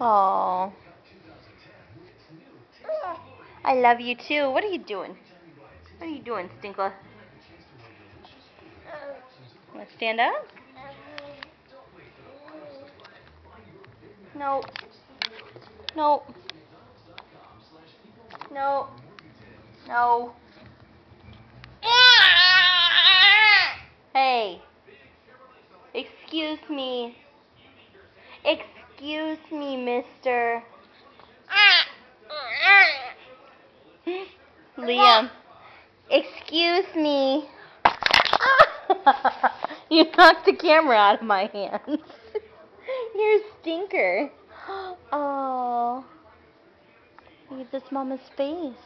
Oh, I love you too. What are you doing? What are you doing, Stinkla? Want to stand up? No. No. No. No. Hey. Excuse me. Excuse me, mister. Liam. Excuse me. You knocked the camera out of my hands. You're a stinker. Oh. Look at this mama's face.